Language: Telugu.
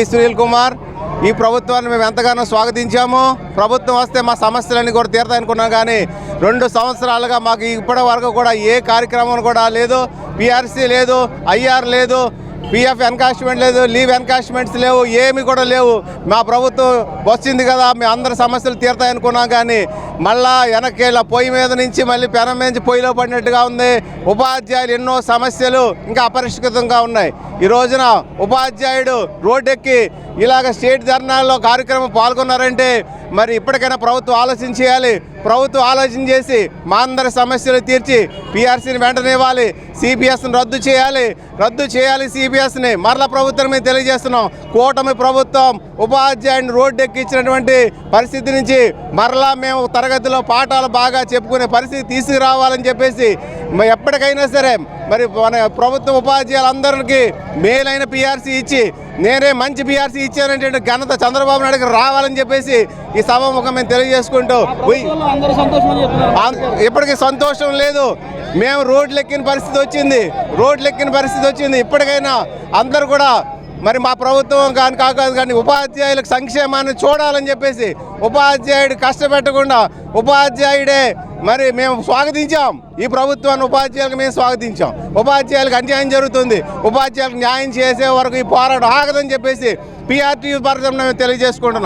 సునీల్ కుమార్ ఈ ప్రభుత్వాన్ని మేము ఎంతగానో స్వాగతించాము. ప్రభుత్వం వస్తే మా సమస్యలన్నీ కూడా తీరుతాయనుకున్నాం, కానీ 2 సంవత్సరాలుగా మాకు ఇప్పటి వరకు కూడా ఏ కార్యక్రమం కూడా లేదు. పిఆర్సీ లేదు, ఐఆర్ లేదు, పిఎఫ్ ఎన్కాష్మెంట్ లేదు, లీవ్ ఎన్కాష్మెంట్స్ లేవు, ఏమి కూడా లేవు. మా ప్రభుత్వం వచ్చింది కదా, మీ అందరి సమస్యలు తీరుతాయనుకున్నాం, కానీ మళ్ళా వెనక్కి పొయ్యి మీద నుంచి మళ్ళీ పెనం నుంచి పొయ్యిలో పడినట్టుగా ఉంది. ఉపాధ్యాయులు ఎన్నో సమస్యలు ఇంకా అపరిష్కృతంగా ఉన్నాయి. ఈ రోజున ఉపాధ్యాయుడు రోడ్డెక్కి ఇలాగ స్టేట్ ధర్నాల్లో కార్యక్రమం పాల్గొన్నారంటే మరి ఇప్పటికైనా ప్రభుత్వం ఆలోచన చేయాలి. ప్రభుత్వం ఆలోచన చేసి మా అందరి సమస్యలు తీర్చి పిఆర్సీని వెంటనే ఇవ్వాలి, సిపిఎస్ని రద్దు చేయాలి సిపిఎస్ని. మరలా ప్రభుత్వం మేము తెలియజేస్తున్నాం, కూటమి ప్రభుత్వం ఉపాధ్యాయుడిని రోడ్డెక్కించినటువంటి పరిస్థితి నుంచి మరలా మేము తరగతిలో పాఠాలు బాగా చెప్పుకునే పరిస్థితి తీసుకురావాలని చెప్పేసి ఎప్పటికైనా సరే మరి మన ప్రభుత్వ ఉపాధ్యాయులందరికీ మేలైన పిఆర్సీ ఇచ్చి నేనే మంచి పిఆర్సీ ఇచ్చానంటే ఘనత చంద్రబాబు నాయుడుకి రావాలని చెప్పేసి ఈ సభాముఖం మేము తెలియజేసుకుంటూ ఇప్పటికీ సంతోషం లేదు. మేము రోడ్లు ఎక్కిన పరిస్థితి వచ్చింది. ఇప్పటికైనా అందరూ కూడా మరి మా ప్రభుత్వం కానీ ఉపాధ్యాయులకు సంక్షేమాన్ని చూడాలని చెప్పేసి ఉపాధ్యాయుడు కష్టపెట్టకుండా ఉపాధ్యాయుడే మరి మేము స్వాగతించాం. ఈ ప్రభుత్వాన్ని ఉపాధ్యాయులకు మేము స్వాగతించాం. ఉపాధ్యాయులకు అన్యాయం జరుగుతుంది, ఉపాధ్యాయులకు న్యాయం చేసే వరకు ఈ పోరాటం ఆగదని చెప్పేసి పిఆర్టీ పరంగా మేము తెలియజేసుకుంటున్నాం.